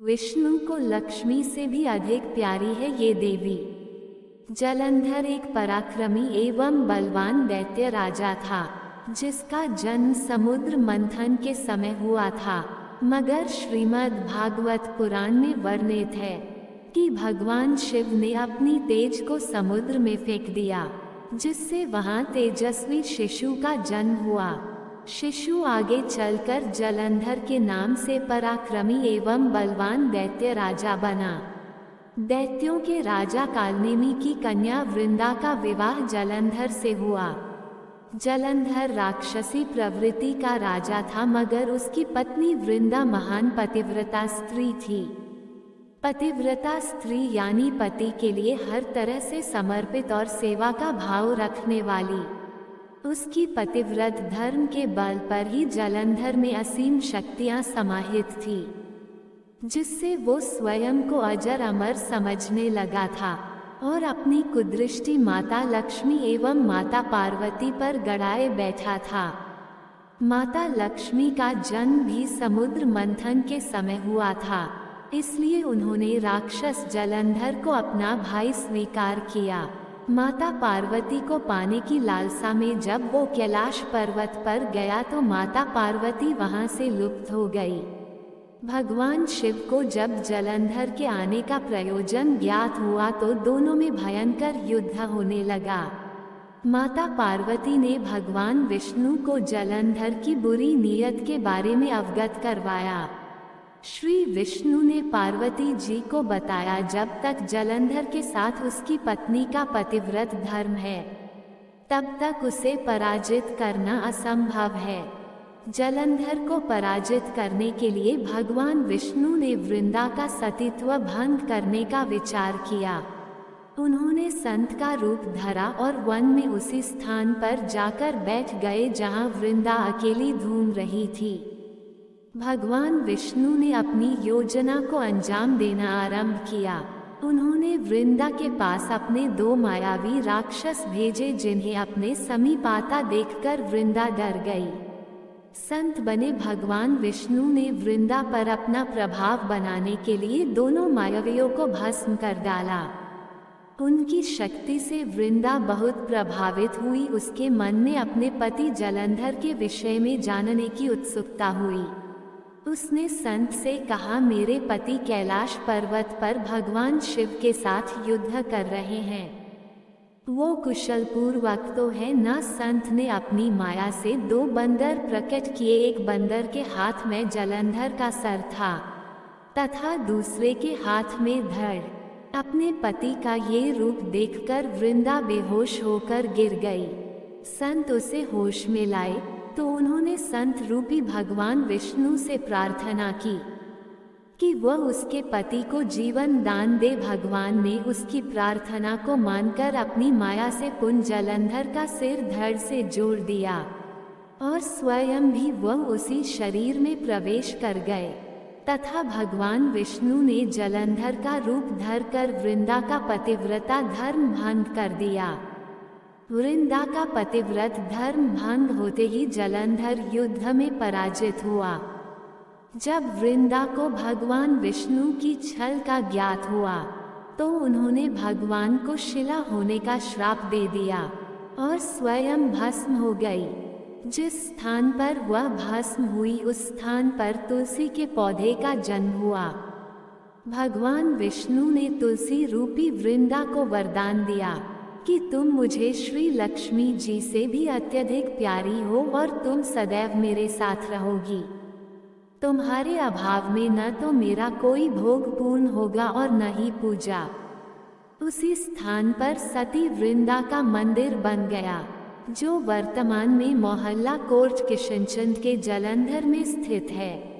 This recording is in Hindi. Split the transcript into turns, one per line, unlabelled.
विष्णु को लक्ष्मी से भी अधिक प्यारी है ये देवी। जलंधर एक पराक्रमी एवं बलवान दैत्य राजा था, जिसका जन्म समुद्र मंथन के समय हुआ था। मगर श्रीमद् भागवत पुराण में वर्णित है कि भगवान शिव ने अपनी तेज को समुद्र में फेंक दिया, जिससे वहां तेजस्वी शिशु का जन्म हुआ। शिशु आगे चलकर जलंधर के नाम से पराक्रमी एवं बलवान दैत्य राजा बना। दैत्यों के राजा कालनेमी की कन्या वृंदा का विवाह जलंधर से हुआ। जलंधर राक्षसी प्रवृत्ति का राजा था, मगर उसकी पत्नी वृंदा महान पतिव्रता स्त्री थी। पतिव्रता स्त्री यानी पति के लिए हर तरह से समर्पित और सेवा का भाव रखने वाली। उसकी पतिव्रत धर्म के बल पर ही जलंधर में असीम शक्तियां समाहित थी, जिससे वो स्वयं को अजर अमर समझने लगा था और अपनी कुदृष्टि माता लक्ष्मी एवं माता पार्वती पर गड़ाए बैठा था। माता लक्ष्मी का जन्म भी समुद्र मंथन के समय हुआ था, इसलिए उन्होंने राक्षस जलंधर को अपना भाई स्वीकार किया। माता पार्वती को पाने की लालसा में जब वो कैलाश पर्वत पर गया तो माता पार्वती वहां से लुप्त हो गई। भगवान शिव को जब जलंधर के आने का प्रयोजन ज्ञात हुआ तो दोनों में भयंकर युद्ध होने लगा। माता पार्वती ने भगवान विष्णु को जलंधर की बुरी नीयत के बारे में अवगत करवाया। श्री विष्णु ने पार्वती जी को बताया, जब तक जलंधर के साथ उसकी पत्नी का पतिव्रत धर्म है, तब तक उसे पराजित करना असंभव है। जलंधर को पराजित करने के लिए भगवान विष्णु ने वृंदा का सतीत्व भंग करने का विचार किया। उन्होंने संत का रूप धरा और वन में उसी स्थान पर जाकर बैठ गए जहां वृंदा अकेली घूम रही थी। भगवान विष्णु ने अपनी योजना को अंजाम देना आरंभ किया। उन्होंने वृंदा के पास अपने 2 मायावी राक्षस भेजे, जिन्हें अपने समीप आता देखकर वृंदा डर गई। संत बने भगवान विष्णु ने वृंदा पर अपना प्रभाव बनाने के लिए दोनों मायावियों को भस्म कर डाला। उनकी शक्ति से वृंदा बहुत प्रभावित हुई। उसके मन में अपने पति जलंधर के विषय में जानने की उत्सुकता हुई। उसने संत से कहा, मेरे पति कैलाश पर्वत पर भगवान शिव के साथ युद्ध कर रहे हैं, वो कुशल पूर्वक तो है ना। संत ने अपनी माया से 2 बंदर प्रकट किए। एक बंदर के हाथ में जलंधर का सर था तथा दूसरे के हाथ में धड़। अपने पति का ये रूप देखकर वृंदा बेहोश होकर गिर गई। संत उसे होश में लाए तो उन्होंने संत रूपी भगवान विष्णु से प्रार्थना की कि वह उसके पति को जीवन दान दे। भगवान ने उसकी प्रार्थना को मानकर अपनी माया से पुन जलंधर का सिर धड़ से जोड़ दिया और स्वयं भी वह उसी शरीर में प्रवेश कर गए तथा भगवान विष्णु ने जलंधर का रूप धरकर वृंदा का पतिव्रता धर्म भंग कर दिया। वृंदा का पतिव्रत धर्म भंग होते ही जलंधर युद्ध में पराजित हुआ। जब वृंदा को भगवान विष्णु की छल का ज्ञात हुआ तो उन्होंने भगवान को शिला होने का श्राप दे दिया और स्वयं भस्म हो गई। जिस स्थान पर वह भस्म हुई उस स्थान पर तुलसी के पौधे का जन्म हुआ। भगवान विष्णु ने तुलसी रूपी वृंदा को वरदान दिया कि तुम मुझे श्री लक्ष्मी जी से भी अत्यधिक प्यारी हो और तुम सदैव मेरे साथ रहोगी। तुम्हारे अभाव में न तो मेरा कोई भोग पूर्ण होगा और न ही पूजा। उसी स्थान पर सती वृंदा का मंदिर बन गया, जो वर्तमान में मोहल्ला कोर्ट किशनचंद के जलंधर में स्थित है।